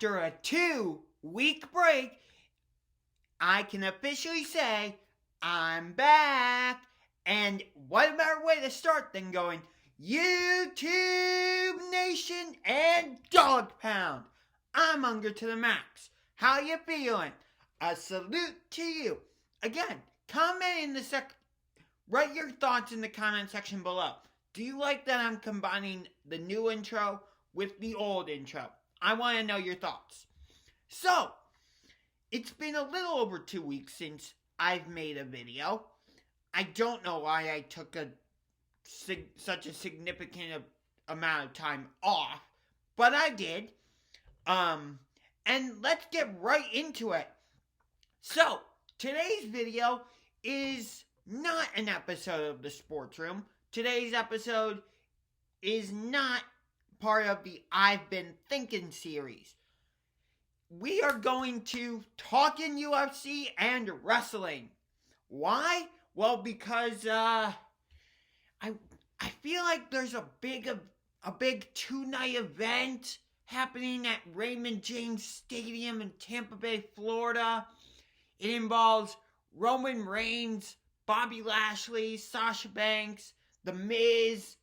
after a 2-week break, I can officially say I'm back. And what better way to start than going YouTube Nation and Dog Pound. I'm UngarToTheMax. How you feeling? A salute to you. Again, write your thoughts in the comment section below. Do you like that I'm combining the new intro with the old intro? I want to know your thoughts. So, it's been a little over 2 weeks since I've made a video. I don't know why I took such a significant amount of time off, but I did. And let's get right into it. So, today's video is not an episode of the Sports Room. Today's episode is not part of the I've Been Thinking series. We are going to talk in UFC and wrestling. Why? Well, because I feel like there's a big 2-night event happening at Raymond James Stadium in Tampa Bay, Florida. It involves Roman Reigns, Bobby Lashley, Sasha Banks, The Miz,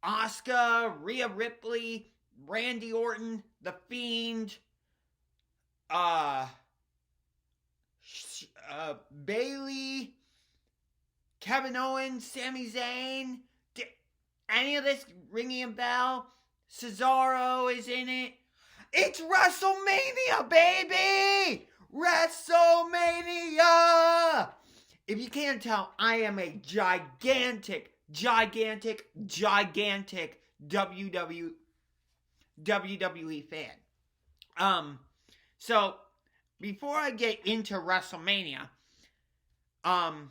Asuka, Rhea Ripley, Randy Orton, The Fiend, Bayley, Kevin Owens, Sami Zayn. Any of this ringing a bell? Cesaro is in it. It's WrestleMania, baby! WrestleMania! If you can't tell, I am a gigantic WWE fan. So before I get into WrestleMania, one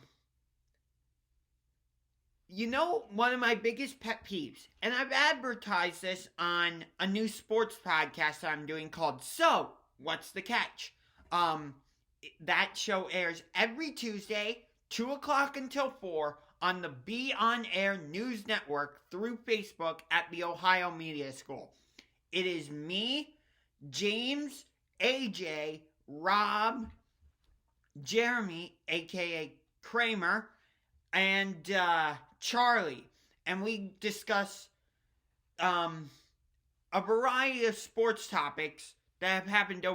of my biggest pet peeves, and I've advertised this on a new sports podcast that I'm doing called So, What's the Catch? That show airs every Tuesday, 2 o'clock until 4, on the Be On Air News Network through Facebook at the Ohio Media School. It is me, James, AJ, Rob, Jeremy, aka Kramer, and Charlie. And we discuss a variety of sports topics that have happened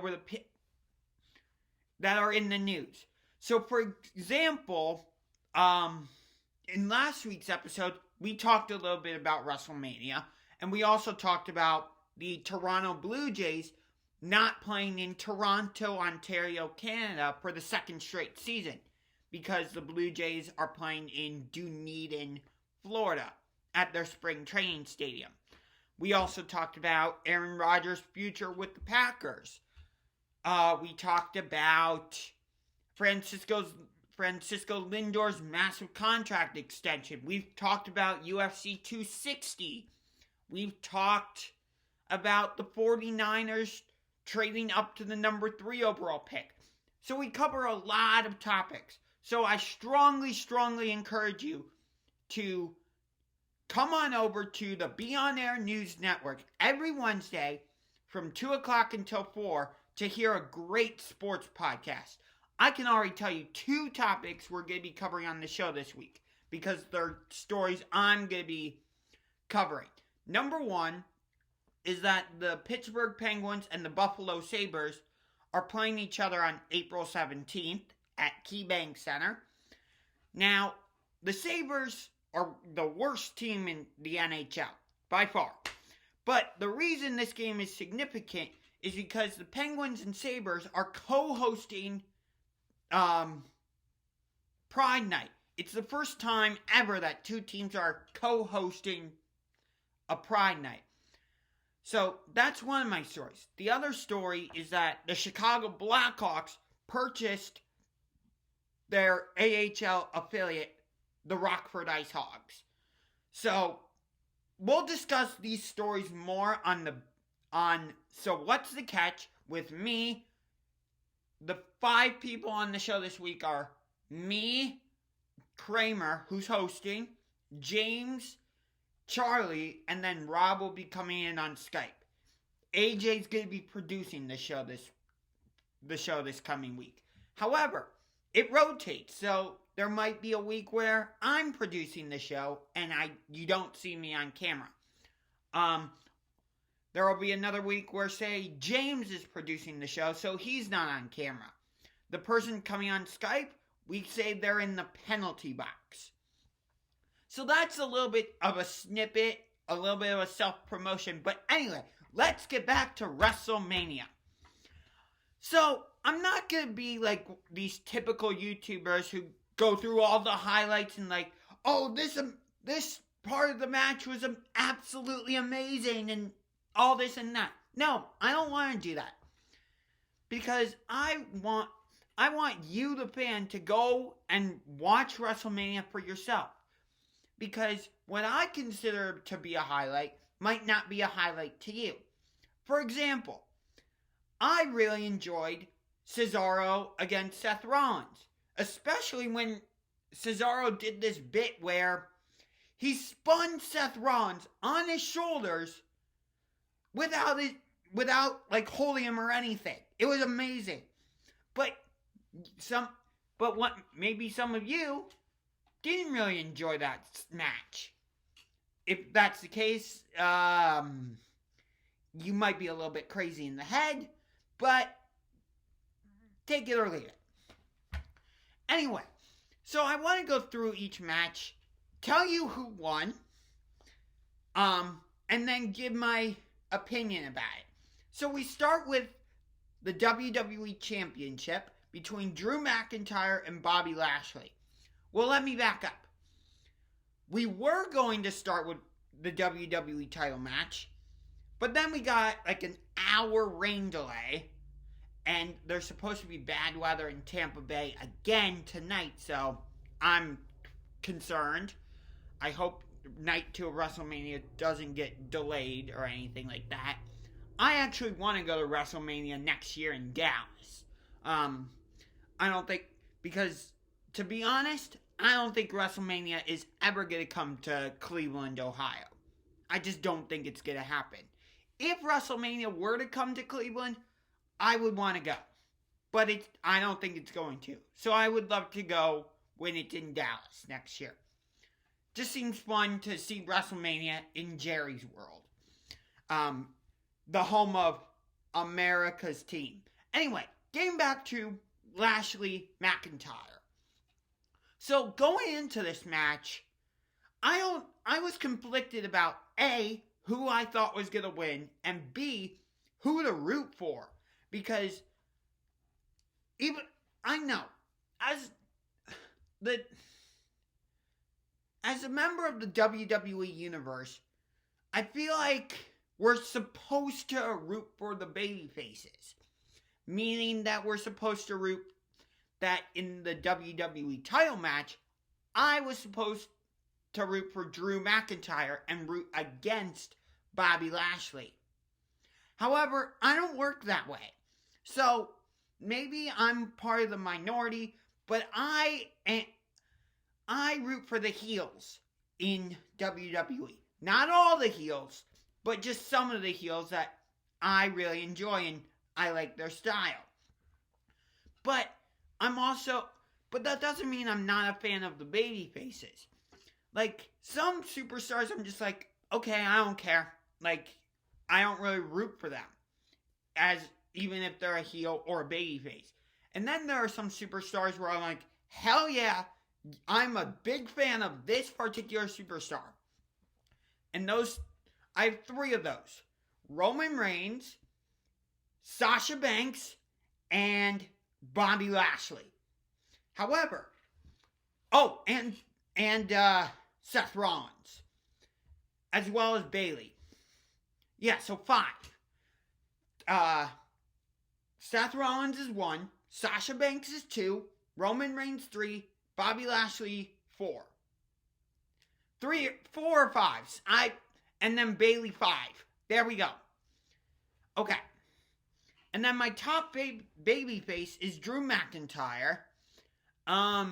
that are in the news. So, for example, in last week's episode, we talked a little bit about WrestleMania, and we also talked about the Toronto Blue Jays not playing in Toronto, Ontario, Canada for the second straight season because the Blue Jays are playing in Dunedin, Florida at their spring training stadium. We also talked about Aaron Rodgers' future with the Packers. We talked about Francisco Lindor's massive contract extension. We've talked about UFC 260. We've talked about the 49ers trading up to the number 3 overall pick. So we cover a lot of topics. So I strongly encourage you to come on over to the Be On Air News Network every Wednesday from 2 o'clock until 4 to hear a great sports podcast. I can already tell you 2 topics we're going to be covering on the show this week because they're stories I'm going to be covering. Number 1 is that the Pittsburgh Penguins and the Buffalo Sabres are playing each other on April 17th at KeyBank Center. Now, the Sabres are the worst team in the NHL, by far. But the reason this game is significant is because the Penguins and Sabres are co-hosting Pride Night. It's the first time ever that 2 teams are co-hosting a Pride Night. So that's one of my stories. The other story is that the Chicago Blackhawks purchased their AHL affiliate, the Rockford Ice Hogs. So we'll discuss these stories more on So What's the Catch with me. The 5 people on the show this week are me, Kramer, who's hosting, James, Charlie, and then Rob will be coming in on Skype. AJ's going to be producing the show this coming week. However, it rotates, so there might be a week where I'm producing the show and you don't see me on camera. There will be another week where, say, James is producing the show, so he's not on camera. The person coming on Skype, we say they're in the penalty box. So that's a little bit of a snippet, a little bit of a self-promotion. But anyway, let's get back to WrestleMania. So I'm not going to be like these typical YouTubers who go through all the highlights and like, oh, this part of the match was absolutely amazing and all this and that. No, I don't want to do that. Because I want you, the fan, to go and watch WrestleMania for yourself. Because what I consider to be a highlight might not be a highlight to you. For example, I really enjoyed Cesaro against Seth Rollins. Especially when Cesaro did this bit where he spun Seth Rollins on his shoulders without like holding him or anything. It was amazing. But maybe some of you didn't really enjoy that match. If that's the case, you might be a little bit crazy in the head, but take it or leave it. Anyway, so I want to go through each match, tell you who won, and then give my opinion about it. So we start with the WWE Championship between Drew McIntyre and Bobby Lashley. Well, let me back up. We were going to start with the WWE title match, but then we got like an hour rain delay, and there's supposed to be bad weather in Tampa Bay again tonight, so I'm concerned. I hope night 2 of WrestleMania doesn't get delayed or anything like that. I actually want to go to WrestleMania next year in Dallas. I don't think, because to be honest, I don't think WrestleMania is ever going to come to Cleveland, Ohio. I just don't think it's going to happen. If WrestleMania were to come to Cleveland, I would want to go. But I don't think it's going to. So I would love to go when it's in Dallas next year. Just seems fun to see WrestleMania in Jerry's world. The home of America's team. Anyway, getting back to Lashley McIntyre. So going into this match, I was conflicted about A, who I thought was going to win, and B, who to root for. Because even I know, as a member of the WWE Universe, I feel like we're supposed to root for the babyfaces. Meaning that we're supposed to root that in the WWE title match, I was supposed to root for Drew McIntyre and root against Bobby Lashley. However, I don't work that way. So, maybe I'm part of the minority, but I root for the heels in WWE. Not all the heels, but just some of the heels that I really enjoy and I like their style. But that doesn't mean I'm not a fan of the baby faces. Like, some superstars I'm just like, okay, I don't care. Like, I don't really root for them. Even if they're a heel or a baby face. And then there are some superstars where I'm like, hell yeah, I'm a big fan of this particular superstar. And I have 3 of those. Roman Reigns, Sasha Banks, and Bobby Lashley. However, and Seth Rollins, as well as Bayley. Yeah, so 5. Seth Rollins is 1, Sasha Banks is 2, Roman Reigns 3, Bobby Lashley 4. 4 or 5s. And then Bayley 5. There we go. Okay. And then my top baby face is Drew McIntyre. I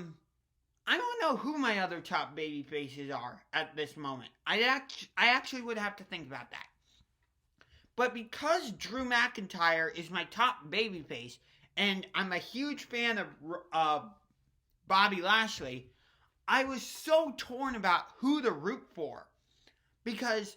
don't know who my other top baby faces are at this moment. I actually would have to think about that. But because Drew McIntyre is my top babyface, and I'm a huge fan of Bobby Lashley, I was so torn about who to root for. Because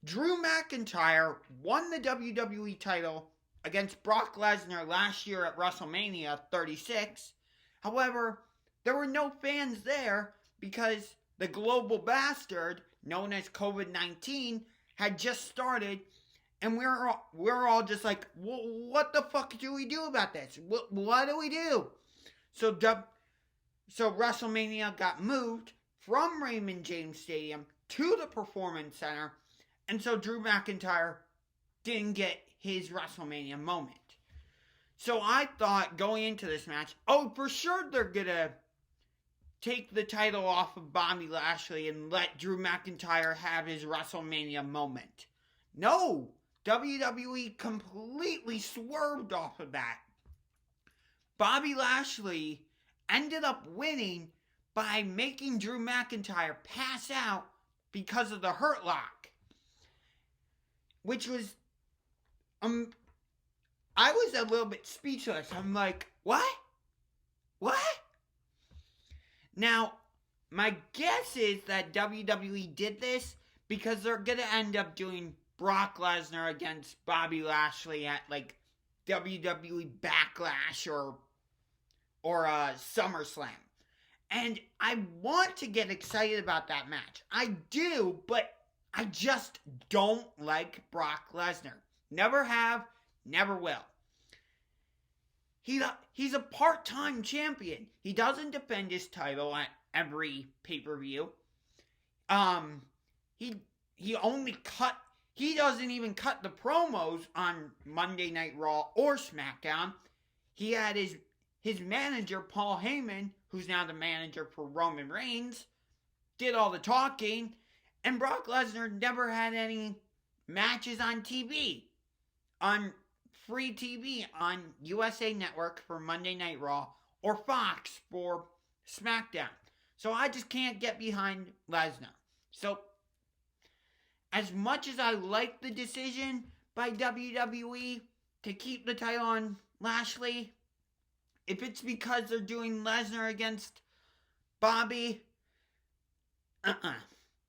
Drew McIntyre won the WWE title against Brock Lesnar last year at WrestleMania 36. However, there were no fans there because the global bastard, known as COVID-19, had just started, and we're all just like, what the fuck do we do about this? What do we do? So WrestleMania got moved from Raymond James Stadium to the Performance Center, and so Drew McIntyre didn't get his WrestleMania moment. So I thought going into this match, for sure they're gonna take the title off of Bobby Lashley and let Drew McIntyre have his WrestleMania moment. No! WWE completely swerved off of that. Bobby Lashley ended up winning by making Drew McIntyre pass out because of the Hurt Lock. Which was, I was a little bit speechless. I'm like, what? What? Now, my guess is that WWE did this because they're going to end up doing Brock Lesnar against Bobby Lashley at like WWE Backlash or SummerSlam. And I want to get excited about that match. I do, but I just don't like Brock Lesnar. Never have, never will. He's a part-time champion. He doesn't defend his title at every pay-per-view. He doesn't even cut the promos on Monday Night Raw or SmackDown. He had his manager, Paul Heyman, who's now the manager for Roman Reigns, did all the talking, and Brock Lesnar never had any matches on TV, on free TV, on USA Network for Monday Night Raw, or Fox for SmackDown. So I just can't get behind Lesnar. So, as much as I like the decision by WWE to keep the title on Lashley, if it's because they're doing Lesnar against Bobby,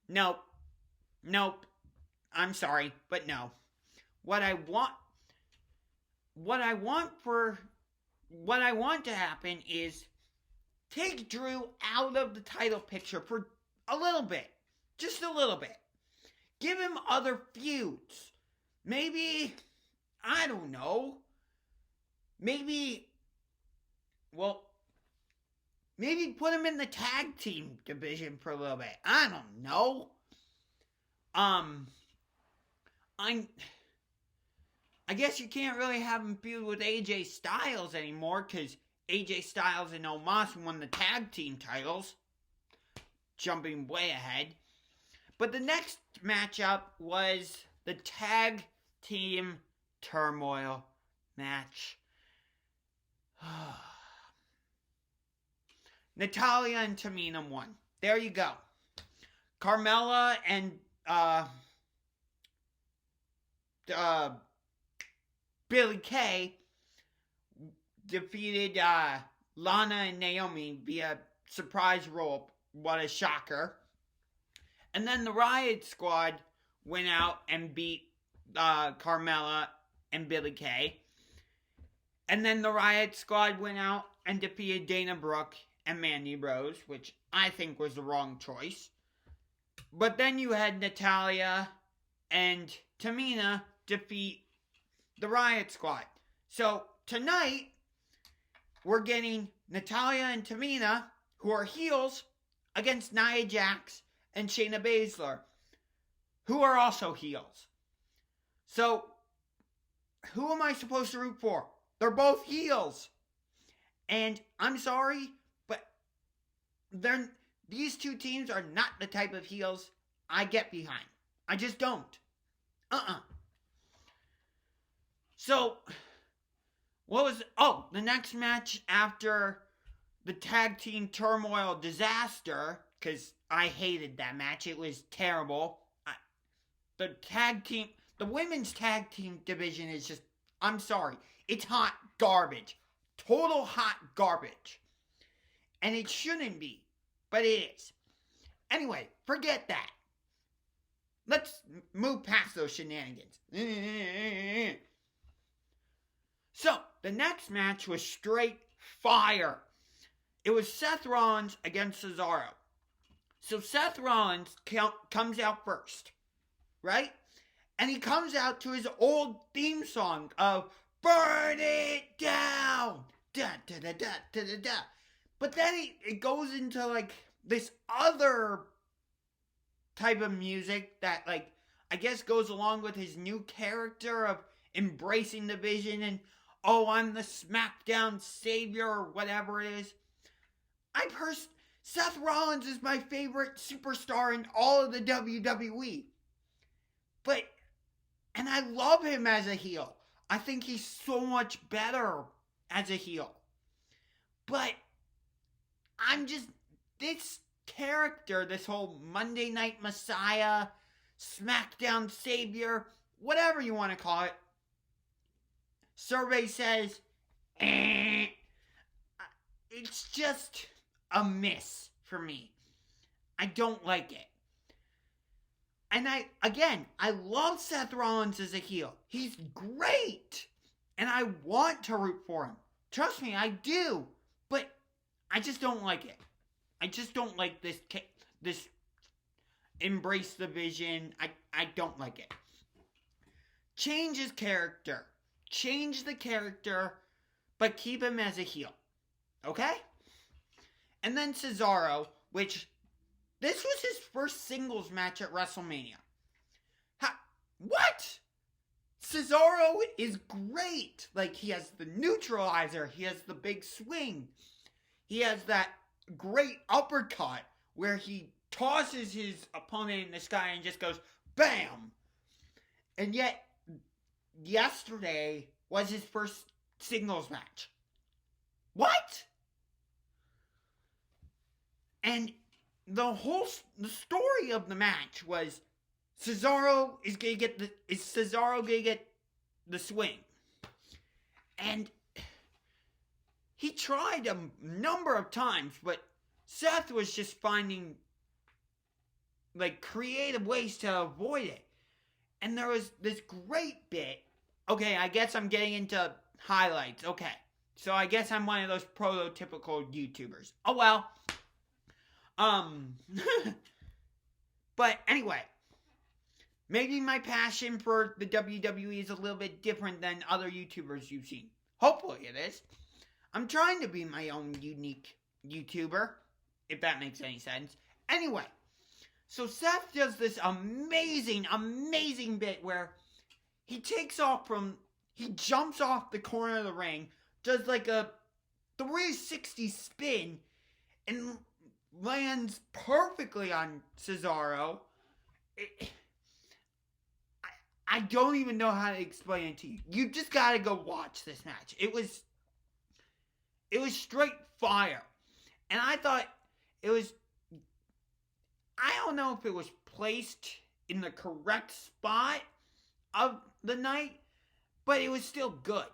Nope. I'm sorry, but no. What I want to happen is take Drew out of the title picture for a little bit. Just a little bit. Give him other feuds. Maybe, I don't know. Maybe put him in the tag team division for a little bit. I don't know. I guess you can't really have him feud with AJ Styles anymore because AJ Styles and Omas won the tag team titles. Jumping way ahead. But the next matchup was the tag team turmoil match. Natalia and Tamina won. There you go. Carmella and Billie Kay defeated Lana and Naomi via surprise roll. What a shocker. And then the Riot Squad went out and beat Carmella and Billie Kay. And then the Riot Squad went out and defeated Dana Brooke and Mandy Rose, which I think was the wrong choice. But then you had Natalia and Tamina defeat the Riot Squad. So tonight, we're getting Natalia and Tamina, who are heels, against Nia Jax and Shayna Baszler, who are also heels. So, who am I supposed to root for? They're both heels. And I'm sorry, but these two teams are not the type of heels I get behind. I just don't. So, the next match after the tag team turmoil disaster, because I hated that match. It was terrible. The The women's tag team division is just, I'm sorry, it's hot garbage. Total hot garbage. And it shouldn't be, but it is. Anyway, forget that. Let's move past those shenanigans. So, the next match was straight fire. It was Seth Rollins against Cesaro. So Seth Rollins comes out first, right? And he comes out to his old theme song of Burn It Down! Da da da da da da da. But then it goes into like this other type of music that like I guess goes along with his new character of embracing the vision and oh, I'm the SmackDown savior or whatever it is. Seth Rollins is my favorite superstar in all of the WWE. And I love him as a heel. I think he's so much better as a heel. But this character, this whole Monday Night Messiah, SmackDown Savior, whatever you want to call it, survey says, it's just a miss for me. I don't like it. And I love Seth Rollins as a heel. He's great. And I want to root for him. Trust me, I do. But I just don't like it. I just don't like this embrace the vision. I don't like it. Change his character. Change the character, but keep him as a heel. Okay? And then Cesaro, which this was his first singles match at WrestleMania. What? Cesaro is great. Like, he has the neutralizer. He has the big swing. He has that great uppercut where he tosses his opponent in the sky and just goes, BAM! And yet, yesterday was his first singles match. What? And the story of the match was Cesaro is Cesaro gonna get the swing? And he tried a number of times, but Seth was just finding like creative ways to avoid it. And there was this great bit. Okay, I guess I'm getting into highlights. Okay. So I guess I'm one of those prototypical YouTubers. Oh well. But anyway, maybe my passion for the WWE is a little bit different than other YouTubers you've seen. Hopefully it is. I'm trying to be my own unique YouTuber, if that makes any sense. Anyway, so Seth does this amazing bit where he jumps off the corner of the ring, does like a 360 spin, and lands perfectly on Cesaro. I don't even know how to explain it to you. You just gotta go watch this match. It was straight fire. And I thought it was, I don't know if it was placed in the correct spot of the night, but it was still good.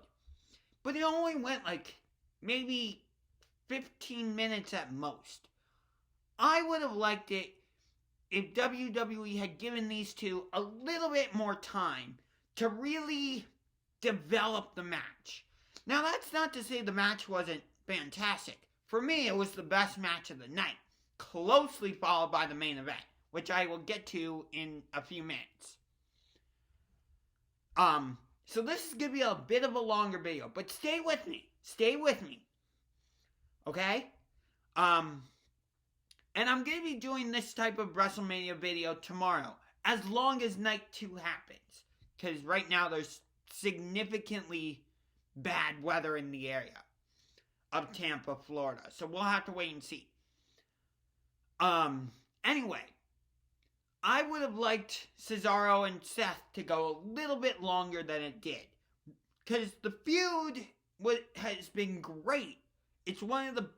But it only went like maybe 15 minutes at most. I would have liked it if WWE had given these two a little bit more time to really develop the match. Now, that's not to say the match wasn't fantastic. For me, it was the best match of the night, closely followed by the main event, which I will get to in a few minutes. So this is going to be a bit of a longer video, but stay with me. Stay with me. Okay? And I'm going to be doing this type of WrestleMania video tomorrow, as long as Night 2 happens. Because right now there's significantly bad weather in the area of Tampa, Florida. So we'll have to wait and see. Anyway, I would have liked Cesaro and Seth to go a little bit longer than it did. Because the feud has been great. It's one of the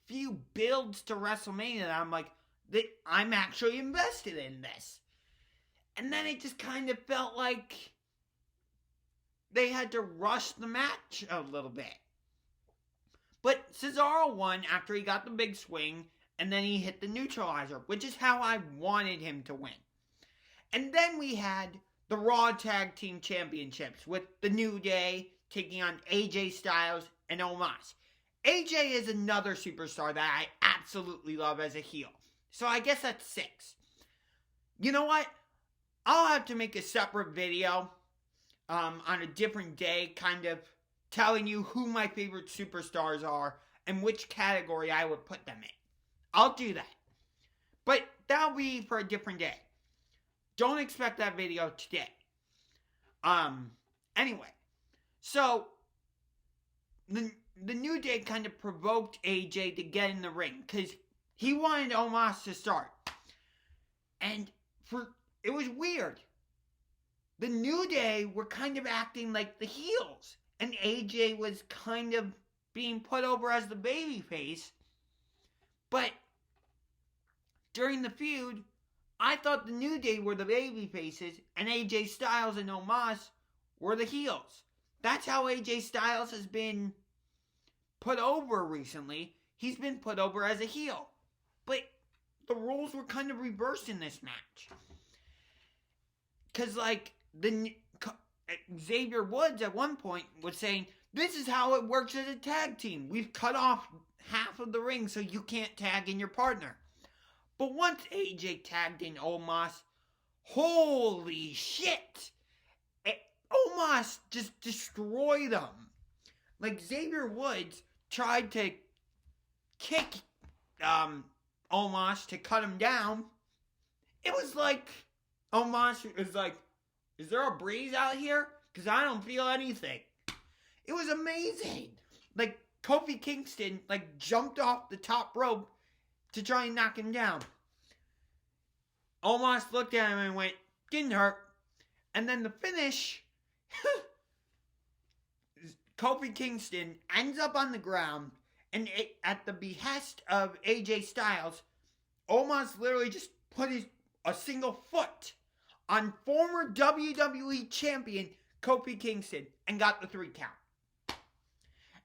few builds to WrestleMania that I'm like, I'm actually invested in this. And then it just kind of felt like they had to rush the match a little bit. But Cesaro won after he got the big swing, and then he hit the neutralizer, which is how I wanted him to win. And then we had the Raw Tag Team Championships with the New Day taking on AJ Styles and Omas. AJ is another superstar that I absolutely love as a heel. So I guess that's 6. You know what? I'll have to make a separate video on a different day, kind of telling you who my favorite superstars are and which category I would put them in. I'll do that. But that'll be for a different day. Don't expect that video today. Anyway. So, the New Day kind of provoked AJ to get in the ring. Because he wanted Omas to start. And it was weird. The New Day were kind of acting like the heels. And AJ was kind of being put over as the babyface. But during the feud, I thought the New Day were the babyfaces and AJ Styles and Omas were the heels. That's how AJ Styles has been put over recently. He's been put over as a heel. But the roles were kind of reversed in this match. Because, like, Xavier Woods at one point was saying, this is how it works as a tag team. We've cut off half of the ring so you can't tag in your partner. But once AJ tagged in Omas, holy shit! Omas just destroyed him. Like, Xavier Woods tried to kick Omas to cut him down. It was like, Omas was like, is there a breeze out here? Because I don't feel anything. It was amazing. Like, Kofi Kingston, like, jumped off the top rope to try and knock him down. Omas looked at him and went, didn't hurt. And then the finish, Kofi Kingston ends up on the ground, and at the behest of AJ Styles, Omas literally just put a single foot on former WWE champion Kofi Kingston and got the 3 count.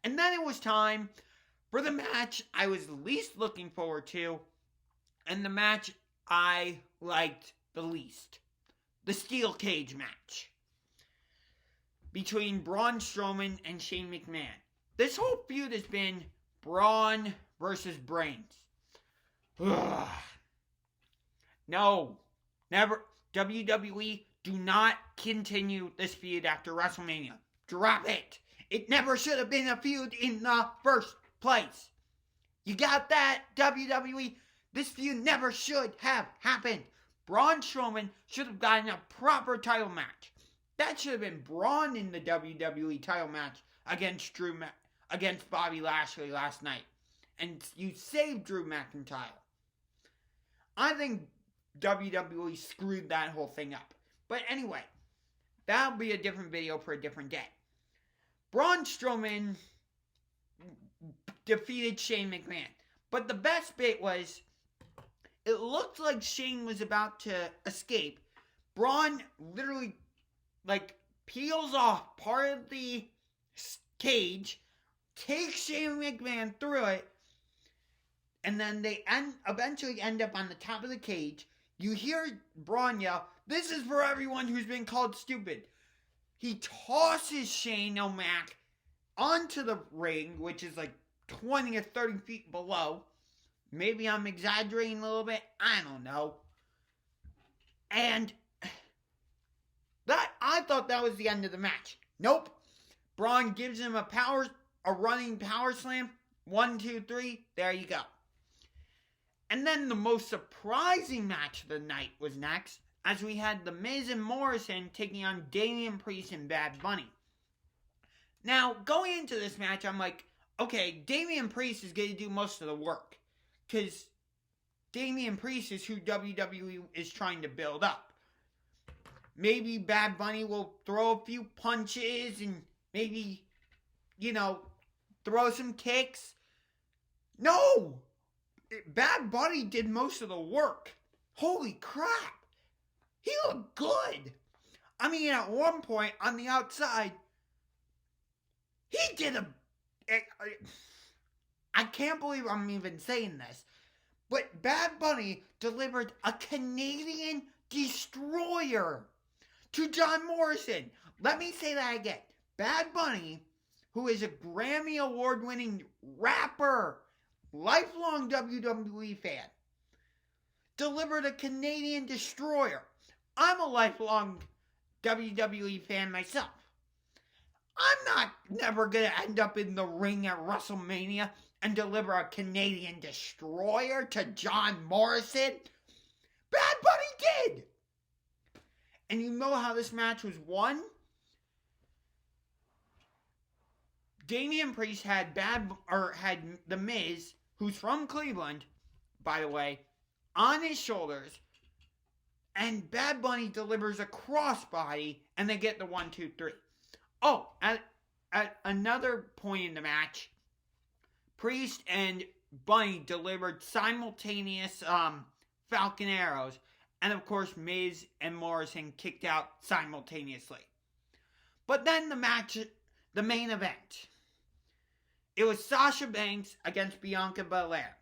And then it was time for the match I was least looking forward to, and the match I liked the least. The steel cage match between Braun Strowman and Shane McMahon. This whole feud has been Braun versus Brains. Ugh. No, never. WWE, do not continue this feud after WrestleMania. Drop it. It never should have been a feud in the first place. You got that, WWE? This feud never should have happened. Braun Strowman should have gotten a proper title match. That should have been Braun in the WWE title match against Bobby Lashley last night. And you saved Drew McIntyre. I think WWE screwed that whole thing up. But anyway, that'll be a different video for a different day. Braun Strowman defeated Shane McMahon. But the best bit was, it looked like Shane was about to escape. Braun literally, peels off part of the cage, takes Shane McMahon through it, and then they eventually end up on the top of the cage. You hear Braun yell, "This is for everyone who's been called stupid." He tosses Shane O'Mac onto the ring, which is 20 or 30 feet below. Maybe I'm exaggerating a little bit. I don't know. And I thought that was the end of the match. Nope. Braun gives him a running power slam. 1, 2, 3. There you go. And then the most surprising match of the night was next, as we had the Miz and Morrison taking on Damien Priest and Bad Bunny. Now, going into this match, I'm like, okay, Damien Priest is going to do most of the work. Because Damien Priest is who WWE is trying to build up. Maybe Bad Bunny will throw a few punches and maybe, throw some kicks. No! Bad Bunny did most of the work. Holy crap! he looked good. I mean, at one point on the outside, he did I can't believe I'm even saying this, but Bad Bunny delivered a Canadian destroyer to John Morrison. Let me say that again. Bad Bunny, who is a Grammy Award-winning rapper, lifelong WWE fan, delivered a Canadian destroyer. I'm a lifelong WWE fan myself. I'm never going to end up in the ring at WrestleMania and deliver a Canadian destroyer to John Morrison. Bad Bunny did. And you know how this match was won? Damien Priest had The Miz, who's from Cleveland, by the way, on his shoulders, and Bad Bunny delivers a crossbody, and they get the 1, 2, 3. Oh, at another point in the match, Priest and Bunny delivered simultaneous Falcon Arrows, and of course Miz and Morrison kicked out simultaneously. But then the main event. It was Sasha Banks against Bianca Belair.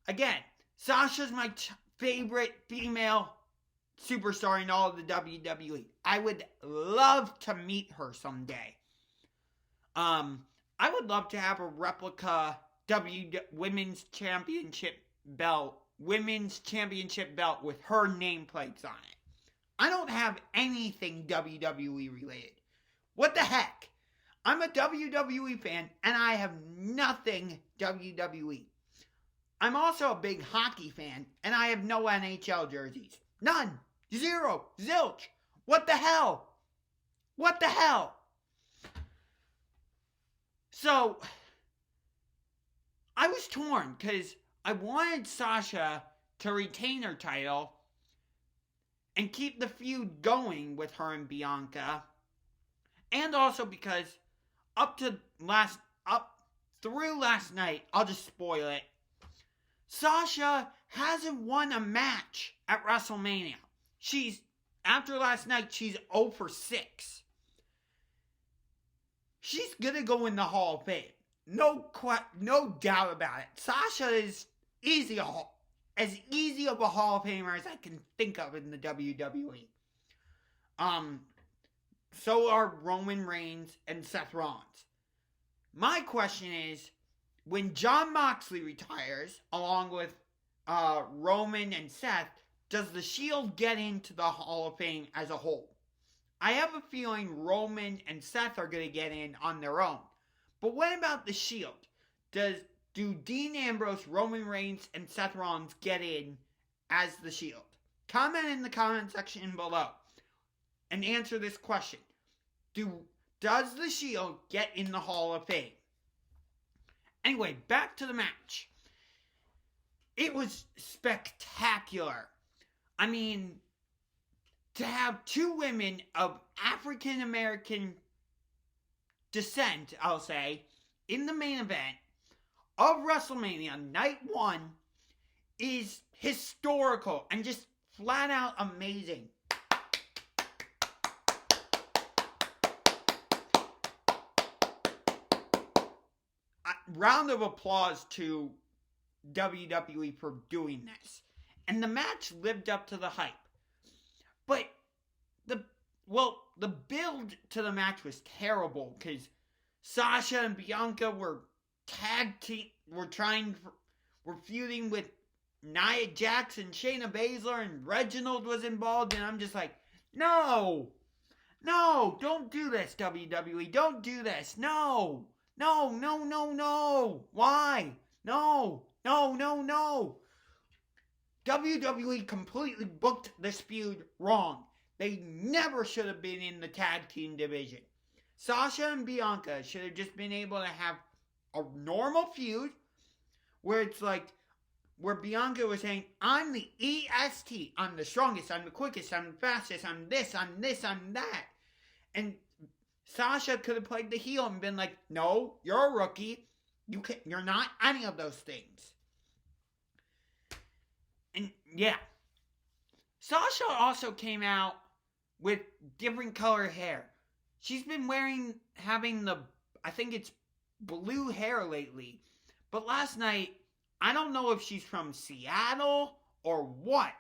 Again, Sasha's my favorite female superstar in all of the WWE. I would love to meet her someday. I would love to have a replica women's championship belt with her nameplates on it. I don't have anything WWE related. What the heck? I'm a WWE fan, and I have nothing WWE. I'm also a big hockey fan, and I have no NHL jerseys. None. Zero. Zilch. What the hell? What the hell? So, I was torn, because I wanted Sasha to retain her title and keep the feud going with her and Bianca. And also because up through last night, I'll just spoil it, Sasha hasn't won a match at WrestleMania. After last night, she's 0 for 6. She's gonna go in the Hall of Fame. No doubt about it. Sasha is as easy of a Hall of Famer as I can think of in the WWE. So are Roman Reigns and Seth Rollins. My question is, when Jon Moxley retires, along with Roman and Seth, does the Shield get into the Hall of Fame as a whole? I have a feeling Roman and Seth are going to get in on their own. But what about the Shield? Do Dean Ambrose, Roman Reigns, and Seth Rollins get in as the Shield? Comment in the comment section below and answer this question. Does the Shield get in the Hall of Fame? Anyway, back to the match. It was spectacular. I mean, to have two women of African American descent, I'll say, in the main event of WrestleMania Night 1 is historical and just flat out amazing. Round of applause to WWE for doing this. And the match lived up to the hype. But the build to the match was terrible because Sasha and Bianca were feuding with Nia Jax and Shayna Baszler, and Reginald was involved, and I'm just like, no, don't do this, WWE, don't do this, no, why, no. WWE completely booked this feud wrong. They never should have been in the tag team division. Sasha and Bianca should have just been able to have a normal feud where it's like, where Bianca was saying, I'm the EST, I'm the strongest, I'm the quickest, I'm the fastest, I'm this, I'm that. And Sasha could have played the heel and been like, no, you're a rookie. You're not any of those things. And yeah, Sasha also came out with different color hair. She's been having I think it's blue hair lately. But last night, I don't know if she's from Seattle or what,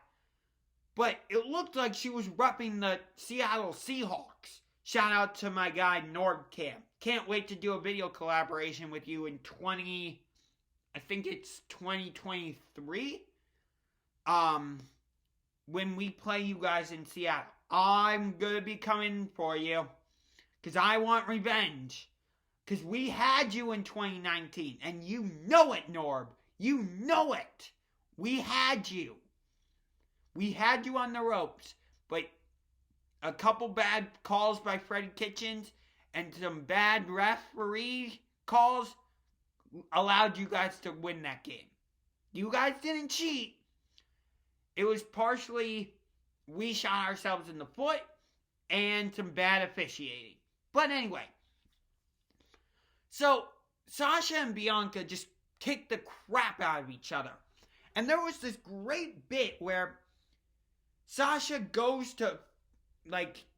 but it looked like she was repping the Seattle Seahawks. Shout out to my guy Nordcam. Can't wait to do a video collaboration with you in 2023. When we play you guys in Seattle. I'm gonna be coming for you. Because I want revenge. Because we had you in 2019. And you know it, Norb. You know it. We had you. We had you on the ropes. But a couple bad calls by Freddie Kitchens and some bad referee calls allowed you guys to win that game. You guys didn't cheat. It was partially we shot ourselves in the foot and some bad officiating. But anyway, so Sasha and Bianca just kicked the crap out of each other. And there was this great bit where Sasha goes to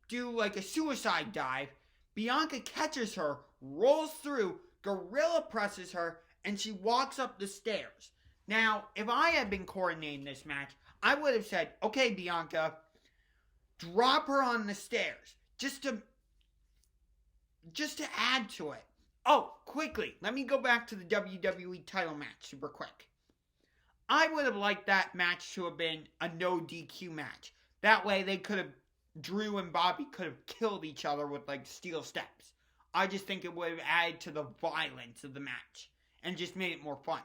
do a suicide dive. Bianca catches her, rolls through, gorilla presses her, and she walks up the stairs. Now, if I had been coordinating this match, I would have said, okay, Bianca, drop her on the stairs. Just to add to it. Oh, quickly, let me go back to the WWE title match super quick. I would have liked that match to have been a no DQ match. That way Drew and Bobby could have killed each other with steel steps. I just think it would have added to the violence of the match and just made it more fun.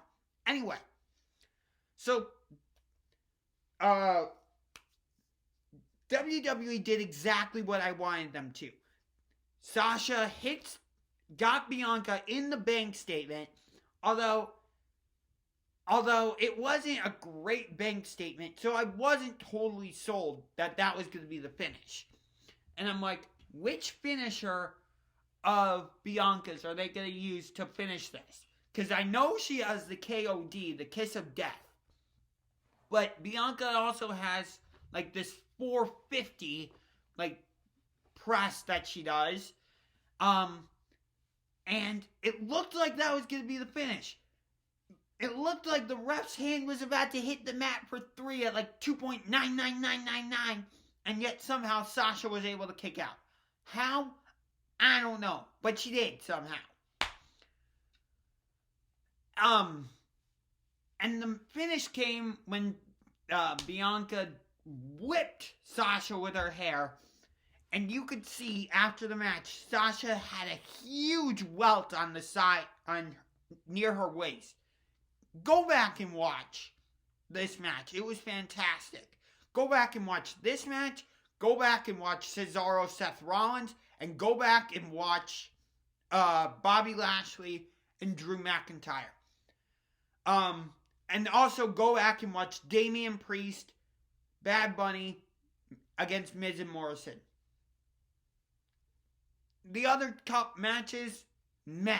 Anyway, so WWE did exactly what I wanted them to. Sasha got Bianca in the bank statement, although it wasn't a great bank statement, so I wasn't totally sold that was going to be the finish. And I'm like, which finisher of Bianca's are they going to use to finish this? Because I know she has the KOD, the Kiss of Death. But Bianca also has this 450 press that she does. And it looked like that was going to be the finish. It looked like the ref's hand was about to hit the mat for 3 at 2.99999. And yet somehow Sasha was able to kick out. How? I don't know. But she did somehow. And the finish came when Bianca whipped Sasha with her hair. And you could see after the match, Sasha had a huge welt on the side, near her waist. Go back and watch this match. It was fantastic. Go back and watch this match. Go back and watch Cesaro, Seth Rollins. And go back and watch Bobby Lashley and Drew McIntyre. And also go back and watch Damien Priest, Bad Bunny against Miz and Morrison. The other top matches, meh.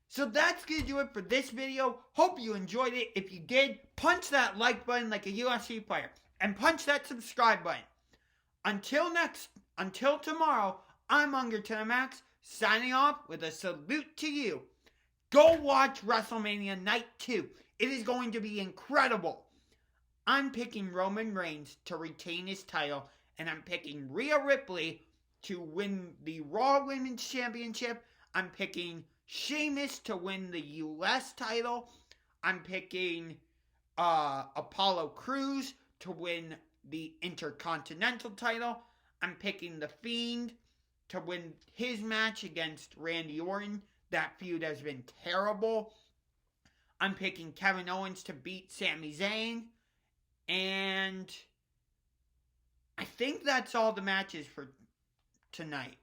So that's going to do it for this video. Hope you enjoyed it. If you did, punch that like button like a UFC player. And punch that subscribe button. Until tomorrow, I'm UngarToTheMax, signing off with a salute to you. Go watch WrestleMania Night 2. It is going to be incredible. I'm picking Roman Reigns to retain his title. And I'm picking Rhea Ripley to win the Raw Women's Championship. I'm picking Sheamus to win the U.S. title. I'm picking Apollo Crews to win the Intercontinental title. I'm picking The Fiend to win his match against Randy Orton. That feud has been terrible. I'm picking Kevin Owens to beat Sami Zayn. And I think that's all the matches for tonight.